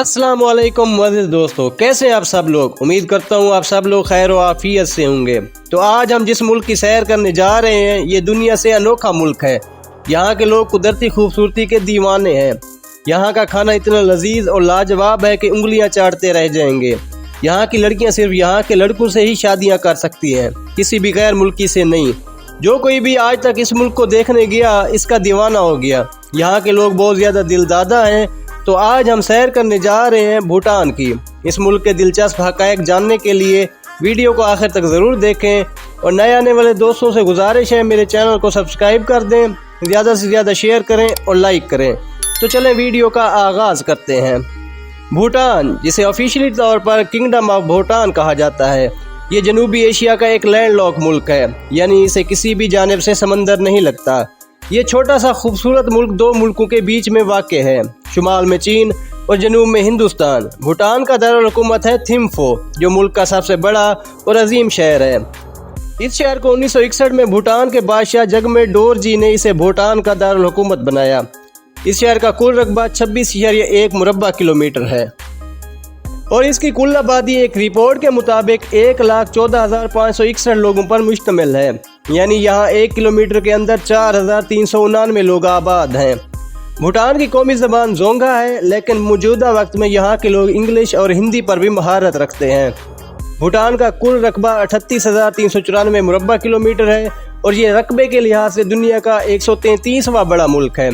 अस्सलाम वालेकुम मुअज़्ज़िज़ दोस्तों, कैसे हैं आप सब लोग। उम्मीद करता हूँ आप सब लोग खैर व आफियत से होंगे। तो आज हम जिस मुल्क की सैर करने जा रहे हैं ये दुनिया से अनोखा मुल्क है। यहाँ के लोग कुदरती खूबसूरती के दीवाने हैं। यहाँ का खाना इतना लजीज और लाजवाब है कि उंगलियाँ चाटते रह जाएंगे। यहाँ की लड़कियाँ सिर्फ यहाँ के लड़कों से ही शादियाँ कर सकती हैं, किसी भी गैर मुल्की से नहीं। जो कोई भी आज तक इस मुल्क को देखने गया इसका दीवाना हो गया। यहाँ के लोग बहुत ज़्यादा दिलदादा हैं। तो आज हम सैर करने जा रहे हैं भूटान की। इस मुल्क के दिलचस्प हक़ाइक़ जानने के लिए वीडियो को आखिर तक ज़रूर देखें और नए आने वाले दोस्तों से गुजारिश है मेरे चैनल को सब्सक्राइब कर दें, ज़्यादा से ज़्यादा शेयर करें और लाइक करें। तो चलें वीडियो का आगाज़ करते हैं। भूटान, जिसे ऑफिशियली तौर पर किंगडम ऑफ भूटान कहा जाता है, ये जनूबी एशिया का एक लैंडलॉक मुल्क है, यानी इसे किसी भी जानिब से समंदर नहीं लगता। ये छोटा सा खूबसूरत मुल्क दो मुल्कों के बीच में वाक़ है, शुमाल में चीन और जनूब में हिंदुस्तान। भूटान का दारुल हुकूमत है थिम्फू, जो मुल्क का सबसे बड़ा और अजीम शहर है। इस शहर को 1961 में भूटान के बादशाह जगमे डोरजी ने इसे भूटान का दारुल हुकूमत बनाया। इस शहर का कुल रकबा 26.1 मुरब्बा किलोमीटर है और इसकी कुल आबादी एक रिपोर्ट के मुताबिक 1,14,561 लोगों पर मुश्तमिल है, यानी यहाँ 1 किलोमीटर के अंदर 4,399 लोग आबाद हैं। भूटान की कौमी ज़बान जोंगा है, लेकिन मौजूदा वक्त में यहाँ के लोग इंग्लिश और हिंदी पर भी महारत रखते हैं। भूटान का कुल रकबा 38,394 मुरब्बा किलोमीटर है और ये रकबे के लिहाज से दुनिया का 133वां बड़ा मुल्क है।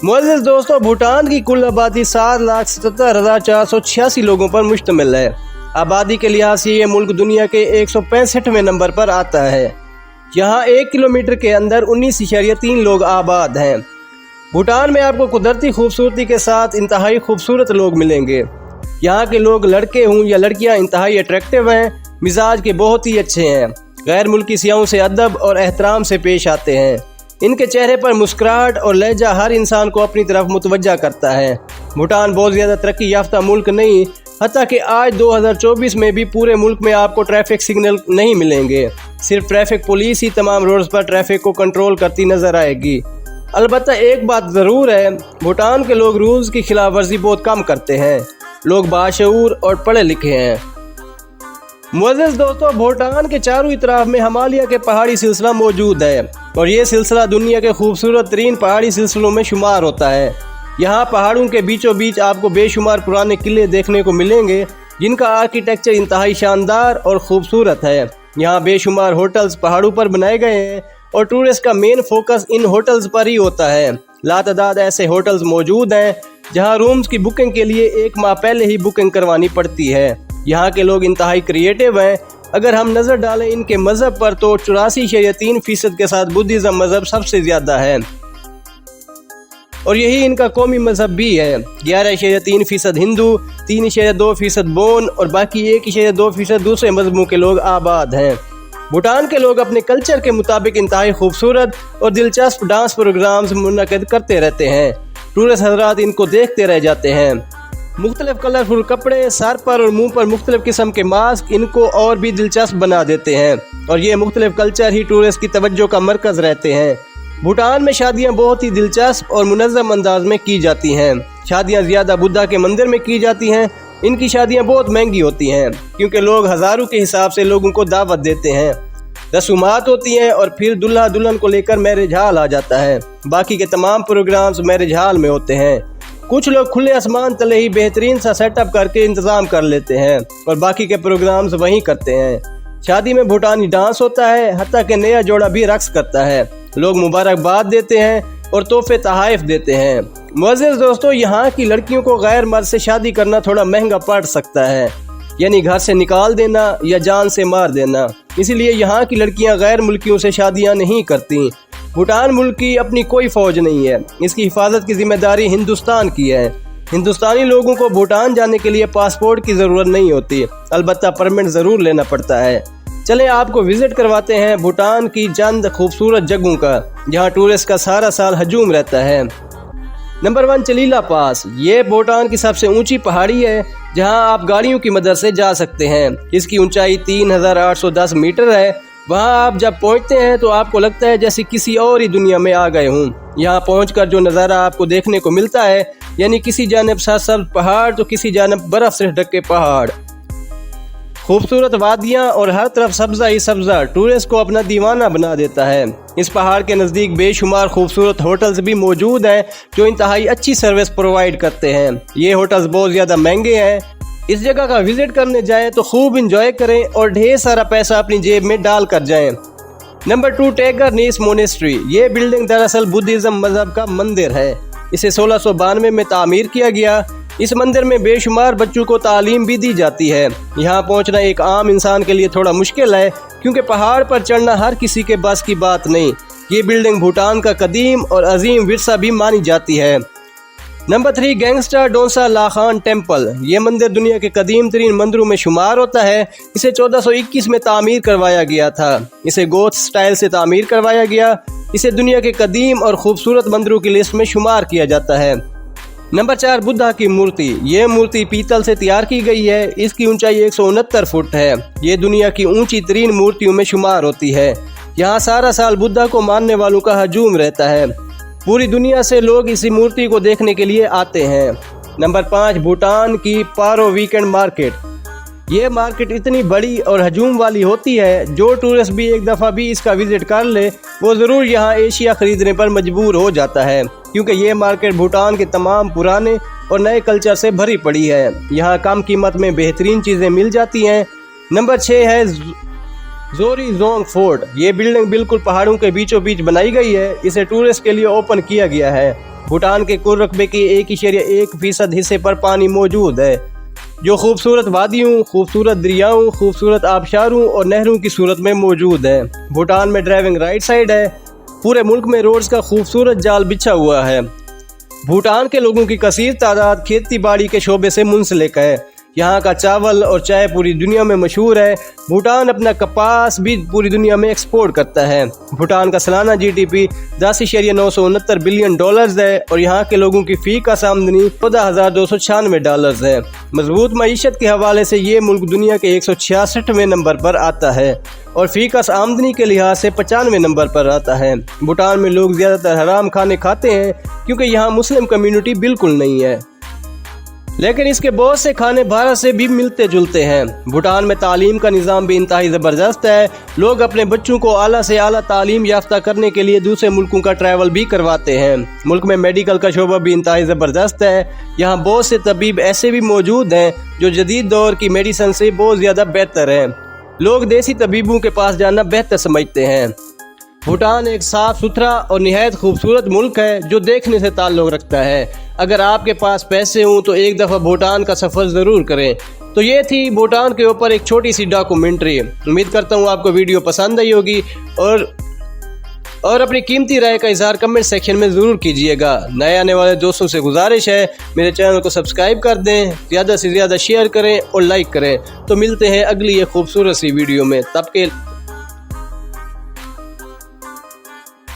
मुअज़्ज़िज़ दोस्तों, भूटान की कुल आबादी 7,77,486 लोगों पर मुश्तमिल है। आबादी के लिहाज से ये मुल्क दुनिया के 165वें नंबर पर आता है। यहाँ 1 किलोमीटर के अंदर 19.3 लोग आबाद हैं। भूटान में आपको कुदरती खूबसूरती के साथ इंतहाई खूबसूरत लोग मिलेंगे। यहाँ के लोग, लड़के हों या लड़कियाँ, इंतहाई अट्रैक्टिव हैं, मिजाज के बहुत ही अच्छे हैं, गैर मुल्की सियाहों से अदब और एहतराम से पेश आते हैं। इनके चेहरे पर मुस्कुराहट और लहजा हर इंसान को अपनी तरफ मुतवज्जा करता है। भूटान बहुत ज़्यादा तरक्की याफ्ता मुल्क नहीं, हत्ता कि आज 2024 में भी पूरे मुल्क में आपको ट्रैफिक सिग्नल नहीं मिलेंगे। सिर्फ ट्रैफिक पुलिस ही तमाम रोड्स पर ट्रैफिक को कंट्रोल करती नजर आएगी। अलबत्ता एक बात ज़रूर है, भूटान के लोग रूल्स की खिलाफ वर्जी बहुत कम करते हैं। लोग बाशऊर और पढ़े लिखे हैं। मुअज़्ज़िज़ दोस्तों, भूटान के चारों तरफ में हिमालय के पहाड़ी सिलसिला मौजूद है और ये सिलसिला दुनिया के खूबसूरत तरीन पहाड़ी सिलसिलों में शुमार होता है। यहाँ पहाड़ों के बीचों बीच आपको बेशुमार पुराने किले देखने को मिलेंगे, जिनका आर्किटेक्चर इंतहाई शानदार और खूबसूरत है। यहाँ बेशुमार होटल्स पहाड़ों पर बनाए गए हैं और टूरिस्ट का मेन फोकस इन होटल्स पर ही होता है। लातादाद ऐसे होटल्स मौजूद हैं जहाँ रूम्स की बुकिंग के लिए 1 माह पहले ही बुकिंग करवानी पड़ती है। यहाँ के लोग इंतहाई क्रिएटिव हैं। अगर हम नज़र डालें इनके मज़हब पर तो 84.3% के साथ बुद्धिज़्म मज़हब सबसे ज़्यादा है और यही इनका कौमी मज़हब भी है। 11.3% हिंदू, 3.2% बोन और बाकी 1.2% दूसरे मज़हबों के लोग आबाद हैं। भूटान के लोग अपने कल्चर के मुताबिक इंतहाई खूबसूरत और दिलचस्प डांस प्रोग्राम्स मुनक़िद करते रहते हैं। टूरिस्ट हज़रात इनको देखते रह जाते हैं। मुख्तलिफ कलरफुल कपड़े, सर पर और मुंह पर मुख्तलिफ किस्म के मास्क इनको और भी दिलचस्प बना देते हैं और ये मुख्तलिफ कल्चर ही टूरिस्ट की तवज्जो का मरकज़ रहते हैं। भूटान में शादियां बहुत ही दिलचस्प और मुनज़्ज़म अंदाज में की जाती हैं। शादियां ज़्यादा बुद्धा के मंदिर में की जाती हैं। इनकी शादियां बहुत महंगी होती हैं क्योंकि लोग हज़ारों के हिसाब से लोगों को दावत देते हैं। रसूमात होती हैं और फिर दुल्हा दुल्हन को लेकर मैरिज हॉल आ जाता है। बाकी के तमाम प्रोग्राम्स मैरिज हॉल में होते हैं। कुछ लोग खुले आसमान तले ही बेहतरीन सा सेटअप करके इंतज़ाम कर लेते हैं और बाकी के प्रोग्राम्स वहीं करते हैं। शादी में भूटानी डांस होता है, हत्ता कि नया जोड़ा भी रक्स करता है। लोग मुबारकबाद देते हैं और तोहफे तहाइफ देते हैं। मुअज़्ज़िज़ दोस्तों, यहाँ की लड़कियों को गैर मर्द से शादी करना थोड़ा महंगा पड़ सकता है, यानी घर से निकाल देना या जान से मार देना। इसीलिए यहाँ की लड़कियाँ गैर मुल्कियों से शादियाँ नहीं करती। भूटान मुल्क की अपनी कोई फ़ौज नहीं है, इसकी हिफाजत की जिम्मेदारी हिंदुस्तान की है। हिंदुस्तानी लोगों को भूटान जाने के लिए पासपोर्ट की ज़रूरत नहीं होती, अलबत्ता परमिट ज़रूर लेना पड़ता है। चलें आपको विज़िट करवाते हैं भूटान की चंद खूबसूरत जगहों का, जहाँ टूरिस्ट का सारा साल हजूम रहता है। नंबर 1, चलीला पास। ये भूटान की सबसे ऊंची पहाड़ी है जहाँ आप गाड़ियों की मदद से जा सकते हैं। इसकी ऊंचाई 3,810 मीटर है। वहाँ आप जब पहुँचते हैं तो आपको लगता है जैसे किसी और ही दुनिया में आ गए हों। यहाँ पहुँचकर जो नज़ारा आपको देखने को मिलता है यानी किसी जानब सरसब्ज पहाड़ तो किसी जानब बर्फ से ढके पहाड़, खूबसूरत वादियाँ और हर तरफ सब्जा ही सब्जा टूरिस्ट को अपना दीवाना बना देता है। इस पहाड़ के नज़दीक बेशुमार खूबसूरत होटल्स भी मौजूद हैं जो इंतहाई अच्छी सर्विस प्रोवाइड करते हैं। ये होटल्स बहुत ज़्यादा महंगे हैं। इस जगह का विजिट करने जाएं तो खूब इंजॉय करें और ढेर सारा पैसा अपनी जेब में डाल कर जाएं। नंबर 2, टेगर नीस मोनेस्ट्री। ये बिल्डिंग दरअसल बुद्धिज़्म मजहब का मंदिर है। इसे 1692 में तामीर किया गया। इस मंदिर में बेशुमार बच्चों को तालीम भी दी जाती है। यहाँ पहुँचना एक आम इंसान के लिए थोड़ा मुश्किल है क्योंकि पहाड़ पर चढ़ना हर किसी के बस की बात नहीं। ये बिल्डिंग भूटान का कदीम और अजीम विरसा भी मानी जाती है। नंबर 3, गैंगस्टर डोंसा लाखान टेम्पल। ये मंदिर दुनिया के कदीम तरीन मंदिरों में शुमार होता है। इसे 1421 में तामीर करवाया गया था। इसे गोथ स्टाइल से तामीर करवाया गया। इसे दुनिया के कदीम और खूबसूरत मंदिरों की लिस्ट में शुमार किया जाता है। नंबर 4, बुद्धा की मूर्ति। ये मूर्ति पीतल से तैयार की गई है। इसकी ऊंचाई 169 फुट है। ये दुनिया की ऊंची तरीन मूर्तियों में शुमार होती है। यहाँ सारा साल बुद्धा को मानने वालों का हजूम रहता है। पूरी दुनिया से लोग इसी मूर्ति को देखने के लिए आते हैं। नंबर 5, भूटान की पारो वीकेंड मार्केट। ये मार्केट इतनी बड़ी और हजूम वाली होती है जो टूरिस्ट भी एक दफ़ा भी इसका विजिट कर ले वो ज़रूर यहाँ एशिया ख़रीदने पर मजबूर हो जाता है क्योंकि ये मार्केट भूटान के तमाम पुराने और नए कल्चर से भरी पड़ी है। यहाँ कम कीमत में बेहतरीन चीज़ें मिल जाती हैं। नंबर 6 है जोरीजोंग फोर्ट। ये बिल्डिंग बिल्कुल पहाड़ों के बीचों बीच बनाई गई है। इसे टूरिस्ट के लिए ओपन किया गया है। भूटान के कुल रकबे के 1.1% हिस्से पर पानी मौजूद है जो खूबसूरत वादियों, खूबसूरत दरियाओं, खूबसूरत आबशारों और नहरों की सूरत में मौजूद है। भूटान में ड्राइविंग राइट साइड है। पूरे मुल्क में रोड्स का खूबसूरत जाल बिछा हुआ है। भूटान के लोगों की कसीर तादाद खेती बाड़ी के शोबे से मुंसलिक है। यहाँ का चावल और चाय पूरी दुनिया में मशहूर है। भूटान अपना कपास भी पूरी दुनिया में एक्सपोर्ट करता है। भूटान का सालाना GDP 10.969 बिलियन डॉलर्स है और यहाँ के लोगों की फी का आमदनी $14,296 है। मजबूत मईशत के हवाले से ये मुल्क दुनिया के 166वें नंबर पर आता है और फी का आमदनी के लिहाज से 95वें नंबर पर आता है। भूटान में लोग ज़्यादातर हराम खाने खाते हैं क्योंकि यहाँ मुस्लिम कम्युनिटी बिल्कुल नहीं है, लेकिन इसके बहुत से खाने भारत से भी मिलते जुलते हैं। भूटान में तालीम का निज़ाम भी इंतहाई ज़बरदस्त है। लोग अपने बच्चों को आला से आला तालीम याफ्ता करने के लिए दूसरे मुल्कों का ट्रैवल भी करवाते हैं। मुल्क में मेडिकल का शोबा भी इंतहाई ज़बरदस्त है। यहाँ बहुत से तबीब ऐसे भी मौजूद हैं जो जदीद दौर की मेडिसिन से बहुत ज़्यादा बेहतर हैं। लोग देसी तबीबों के पास जाना बेहतर समझते हैं। भूटान एक साफ़ सुथरा और निहायत खूबसूरत मुल्क है जो देखने से ताल्लुक़ रखता है। अगर आपके पास पैसे हों तो एक दफ़ा भूटान का सफ़र ज़रूर करें। तो ये थी भूटान के ऊपर एक छोटी सी डॉक्यूमेंट्री। उम्मीद करता हूँ आपको वीडियो पसंद आई होगी और अपनी कीमती राय का इज़हार कमेंट सेक्शन में ज़रूर कीजिएगा। नए आने वाले दोस्तों से गुजारिश है मेरे चैनल को सब्सक्राइब कर दें, ज़्यादा से ज़्यादा शेयर करें और लाइक करें। तो मिलते हैं अगली एक खूबसूरत सी वीडियो में। तब के